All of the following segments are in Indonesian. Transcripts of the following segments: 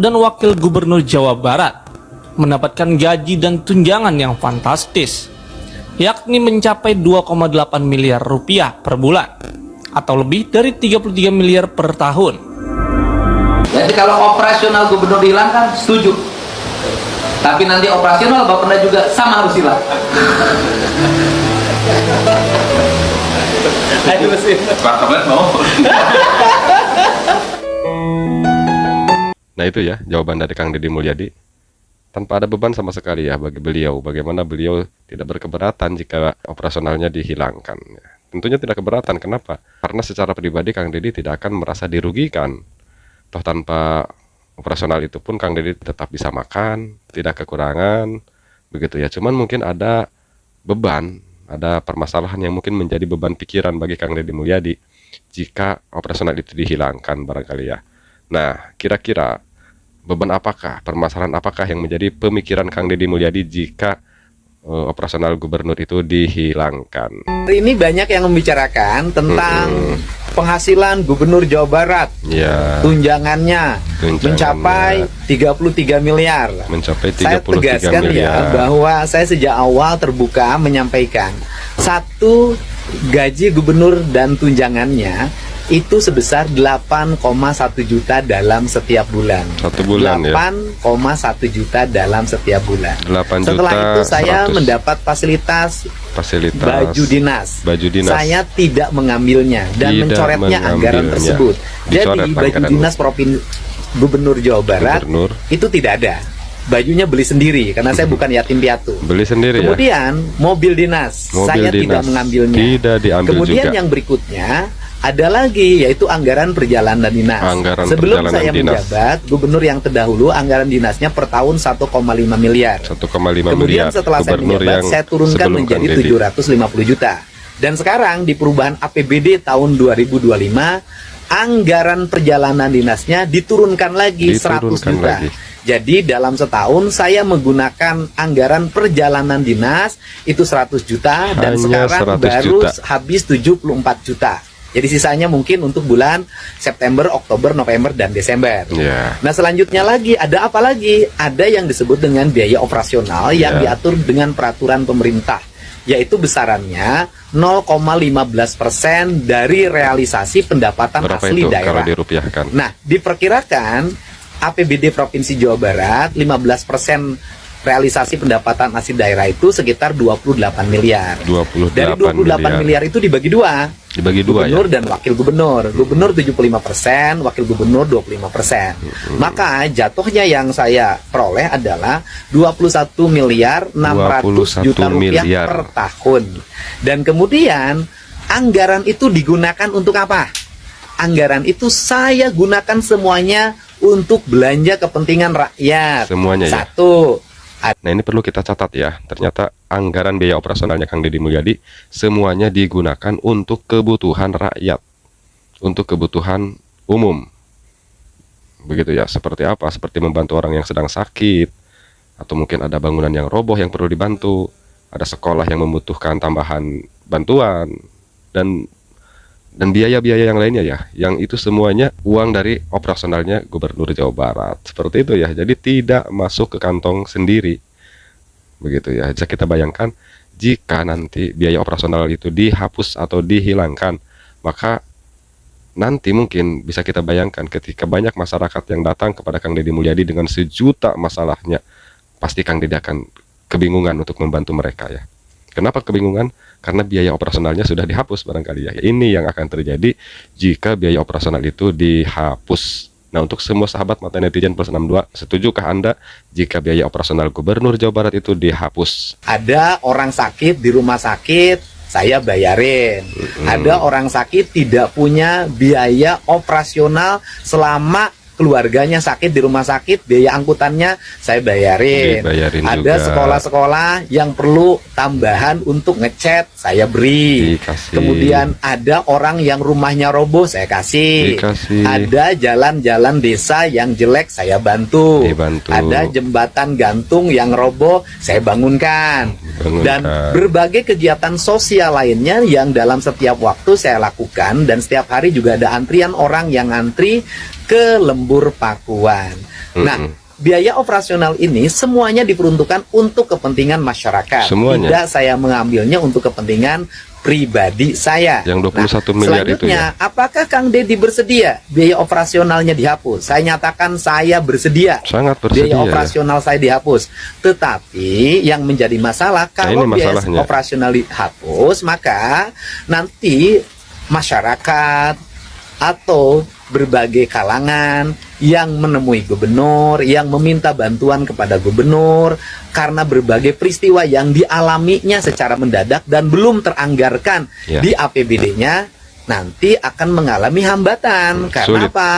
dan Wakil Gubernur Jawa Barat mendapatkan gaji dan tunjangan yang fantastis, yakni mencapai 2,8 miliar rupiah per bulan atau lebih dari 33 miliar per tahun. Jadi kalau operasional gubernur dihilangkan, setuju. Tapi nanti operasional Bapenda juga sama harus hilang. Pak Kabar mau. Nah itu ya jawaban dari Kang Deddy Mulyadi. Tanpa ada beban sama sekali ya bagi beliau. Bagaimana beliau tidak berkeberatan jika operasionalnya dihilangkan. Tentunya tidak keberatan. Kenapa? Karena secara pribadi Kang Deddy tidak akan merasa dirugikan. Toh tanpa operasional itu pun Kang Deddy tetap bisa makan, tidak kekurangan, begitu ya. Cuman mungkin ada beban, ada permasalahan yang mungkin menjadi beban pikiran bagi Kang Deddy Mulyadi jika operasional itu dihilangkan barangkali ya. Nah, kira-kira beban apakah, permasalahan apakah yang menjadi pemikiran Kang Deddy Mulyadi jika operasional gubernur itu dihilangkan? Hari ini banyak yang membicarakan tentang penghasilan Gubernur Jawa Barat. Ya, tunjangannya mencapai 33 miliar. mencapai Saya 33 tegaskan ya miliar. bahwa saya sejak awal terbuka menyampaikan satu, gaji gubernur dan tunjangannya itu sebesar 8,1 juta dalam setiap bulan. Satu bulan ya. 8,1 juta dalam setiap bulan. 8 Setelah juta itu saya 100. mendapat fasilitas Fasilitas baju dinas. Saya tidak mengambilnya dan Tidak mencoretnya anggaran mengambilnya. tersebut. Dicoret Jadi baju anggarannya. dinas Gubernur Jawa Barat Gubernur itu tidak ada. Bajunya beli sendiri karena saya bukan yatim piatu. beli sendiri ya. Kemudian mobil dinas, Mobil saya tidak dinas mengambilnya. tidak diambil Kemudian juga. yang berikutnya ada lagi yaitu anggaran perjalanan dinas. Anggaran Sebelum perjalanan saya dinas. menjabat, gubernur yang terdahulu anggaran dinasnya per tahun 1,5 miliar. 1,5 Kemudian miliar. setelah saya Gubernur menjabat, yang saya turunkan sebelum menjadi Kang Deddy. 750 juta. Dan sekarang di perubahan APBD tahun 2025, anggaran perjalanan dinasnya diturunkan lagi 100 Diturunkan juta. lagi. Jadi dalam setahun saya menggunakan anggaran perjalanan dinas itu 100 juta dan Hanya sekarang 100 baru juta. habis 74 juta. Jadi sisanya mungkin untuk bulan September, Oktober, November, dan Desember. Ya. Nah selanjutnya lagi, ada apa lagi? Ada yang disebut dengan biaya operasional yang Ya. diatur dengan peraturan pemerintah, yaitu besarannya 0,15% dari realisasi pendapatan Berapa asli itu kalau daerah. dirupiahkan? Nah, diperkirakan APBD Provinsi Jawa Barat 15% realisasi pendapatan asli daerah itu sekitar 28 miliar. 28 Dari 28 miliar itu dibagi dua. Dibagi dua ya. Gubernur dan wakil gubernur. Gubernur 75%, wakil gubernur 25%. Maka jatuhnya yang saya peroleh adalah 21 miliar 600 juta 21 rupiah miliar. per tahun. Dan kemudian anggaran itu digunakan untuk apa? Anggaran itu saya gunakan semuanya untuk belanja kepentingan rakyat. Semuanya ya. Satu, Nah ini perlu kita catat ya. Ternyata anggaran biaya operasionalnya Kang Deddy Mulyadi semuanya digunakan untuk kebutuhan rakyat, untuk kebutuhan umum. Begitu ya. Seperti apa? Seperti membantu orang yang sedang sakit, atau mungkin ada bangunan yang roboh yang perlu dibantu, ada sekolah yang membutuhkan tambahan bantuan, dan biaya-biaya yang lainnya ya, yang itu semuanya uang dari operasionalnya Gubernur Jawa Barat. Seperti itu ya, jadi tidak masuk ke kantong sendiri. Begitu ya, bisa kita bayangkan jika nanti biaya operasional itu dihapus atau dihilangkan, maka nanti mungkin bisa kita bayangkan ketika banyak masyarakat yang datang kepada Kang Deddy Mulyadi dengan sejuta masalahnya, pasti Kang Deddy akan kebingungan untuk membantu mereka ya. Kenapa kebingungan? Karena biaya operasionalnya sudah dihapus barangkali ya. Ini yang akan terjadi jika biaya operasional itu dihapus. Nah untuk semua sahabat Mata Netizen Plus 62, setujukah Anda jika biaya operasional Gubernur Jawa Barat itu dihapus? ada orang sakit di rumah sakit, saya bayarin. Ada orang sakit tidak punya biaya operasional selama keluarganya sakit di rumah sakit, biaya angkutannya saya bayarin. Dibayarin Ada juga. sekolah-sekolah yang perlu tambahan untuk ngecat, saya beri. Dikasih. Kemudian ada orang yang rumahnya roboh, saya kasih. Dikasih. Ada jalan-jalan desa yang jelek, saya bantu. Dibantu. Ada jembatan gantung yang roboh, saya bangunkan. Bangunkan. Dan berbagai kegiatan sosial lainnya yang dalam setiap waktu saya lakukan, dan setiap hari juga ada antrian orang yang antri ke Lembur Pakuan. Nah, biaya operasional ini semuanya diperuntukkan untuk kepentingan masyarakat. Semuanya. Tidak saya mengambilnya untuk kepentingan pribadi saya. Yang 21 miliar itu selanjutnya, ya. apakah Kang Deddy bersedia biaya operasionalnya dihapus? Saya nyatakan saya bersedia. Sangat bersedia. Biaya operasional saya dihapus. Tetapi yang menjadi masalah kalau ini biaya masalahnya. operasional dihapus, maka nanti masyarakat atau berbagai kalangan yang menemui gubernur, yang meminta bantuan kepada gubernur karena berbagai peristiwa yang dialaminya secara mendadak dan belum teranggarkan Ya. di APBD-nya, nanti akan mengalami hambatan. Karena Sulit. apa?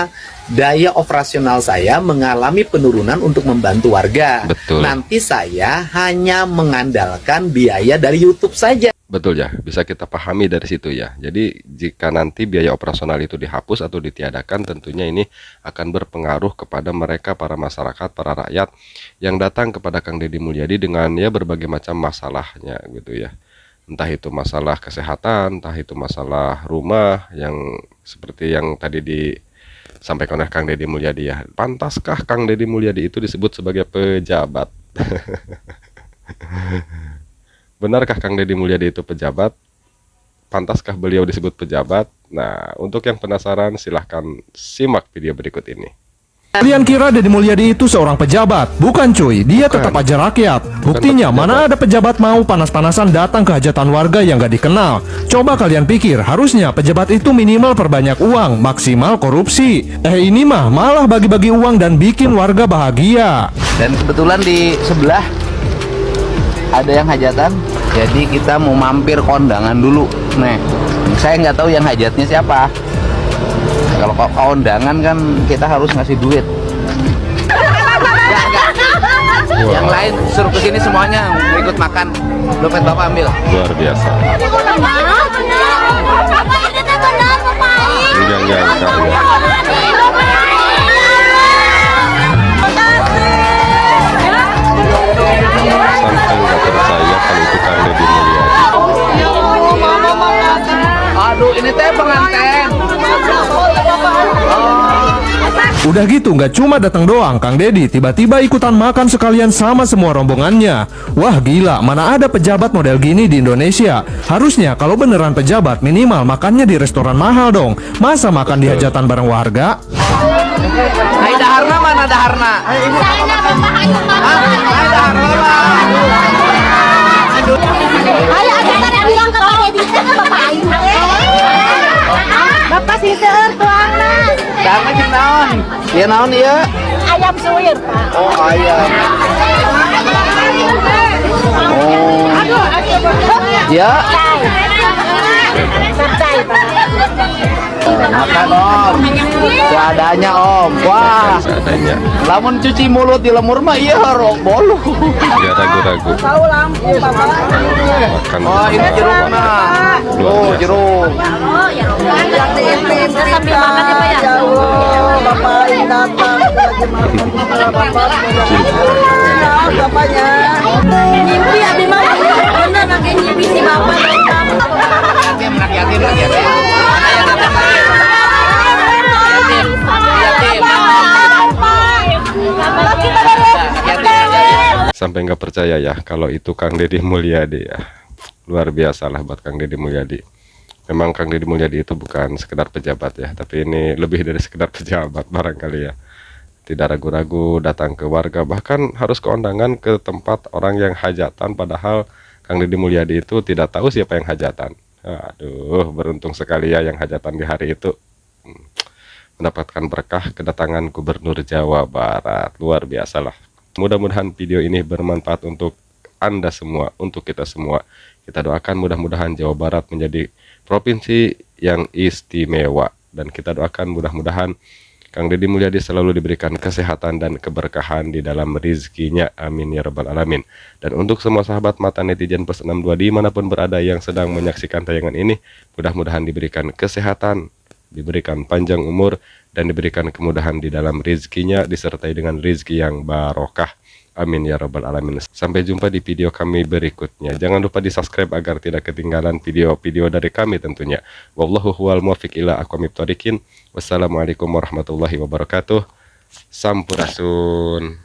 Daya operasional saya mengalami penurunan untuk membantu warga. Betul. Nanti saya hanya mengandalkan biaya dari YouTube saja. Betul ya, bisa kita pahami dari situ ya. Jadi jika nanti biaya operasional itu dihapus atau ditiadakan, tentunya ini akan berpengaruh kepada mereka, para masyarakat, para rakyat yang datang kepada Kang Deddy Mulyadi dengan ya berbagai macam masalahnya gitu ya. Entah itu masalah kesehatan, entah itu masalah rumah yang seperti yang tadi disampaikan oleh Kang Deddy Mulyadi ya. Pantaskah Kang Deddy Mulyadi itu disebut sebagai pejabat? Benarkah Kang Deddy Mulyadi itu pejabat? Pantaskah beliau disebut pejabat? Nah, untuk yang penasaran silahkan simak video berikut ini. Kalian kira Deddy Mulyadi itu seorang pejabat? Bukan cuy, dia tetap aja rakyat. Buktinya, pejabat. mana ada pejabat mau panas-panasan datang ke hajatan warga yang gak dikenal. Coba kalian pikir, harusnya pejabat itu minimal perbanyak uang, maksimal korupsi. Ini mah malah bagi-bagi uang dan bikin warga bahagia. Dan kebetulan di sebelah ada yang hajatan, jadi kita mau mampir kondangan dulu. Nih, saya nggak tahu yang hajatnya siapa. Kalau kondangan kan kita harus ngasih duit. Enggak. Yang lain suruh kesini semuanya ikut makan. Dompet bapak ambil. Luar biasa. Enggak ya. Sampai nggak percaya kalau itu Kang Deddy Mulyadi. Aduh, ini teh pengantin. Udah gitu, nggak cuma datang doang, Kang Deddy tiba-tiba ikutan makan sekalian sama semua rombongannya. Wah gila, mana ada pejabat model gini di Indonesia. Harusnya kalau beneran pejabat minimal makannya di restoran mahal dong. Masa makan di hajatan bareng warga? Hai daharna mana daharna? Hai daharna lah. Ayo ada tarik bilang ke Pak Deddy teh Bapak Ayu. Bapak sih seueur tuangna. Dama jeung naon? Ieu naon ieu? Ayam suwir, Pak. Oh, ayam. Oh. Ya. Santai, Pak. Makan Om. Seadanya Om. Wah. Seadanya. Lamun cuci mulut di lemur mah iya bolu. Dia ragu-ragu. Makan. Oh, ini jeruknya. Luar Oh, biasa. jeruk. Sambil makan ya, Pak ya. Nyimpi abi mah bener pakai nyimpi si Bapak. Yatim, anak yatim, anak yatim. Ayah datang lagi. Yatim, yatim. Yatim. Sampai nggak percaya ya kalau itu Kang Deddy Mulyadi ya. Luar biasa lah buat Kang Deddy Mulyadi. Memang Kang Deddy Mulyadi itu bukan sekedar pejabat ya, tapi ini lebih dari sekedar pejabat barangkali ya. Tidak ragu-ragu datang ke warga, bahkan harus ke undangan ke tempat orang yang hajatan, padahal Kang Deddy Mulyadi itu tidak tahu siapa yang hajatan. Aduh, beruntung sekali ya yang hajatan di hari itu. Mendapatkan berkah kedatangan Gubernur Jawa Barat. Luar biasa lah. Mudah-mudahan video ini bermanfaat untuk Anda semua, untuk kita semua. Kita doakan mudah-mudahan Jawa Barat menjadi provinsi yang istimewa. Dan kita doakan mudah-mudahan Kang Deddy Mulyadi selalu diberikan kesehatan dan keberkahan di dalam rizkinya. Amin ya rabbal alamin. Dan untuk semua sahabat mata netizen plus 62 dimanapun berada yang sedang menyaksikan tayangan ini, mudah-mudahan diberikan kesehatan, diberikan panjang umur, dan diberikan kemudahan di dalam rizkinya, disertai dengan rizki yang barokah. Amin ya rabbal alamin. Sampai jumpa di video kami berikutnya. Jangan lupa di subscribe agar tidak ketinggalan video-video dari kami tentunya. Wallahu huwal muwaffiq ila aqwamit thoriqin. Wassalamualaikum warahmatullahi wabarakatuh. Sampurasun.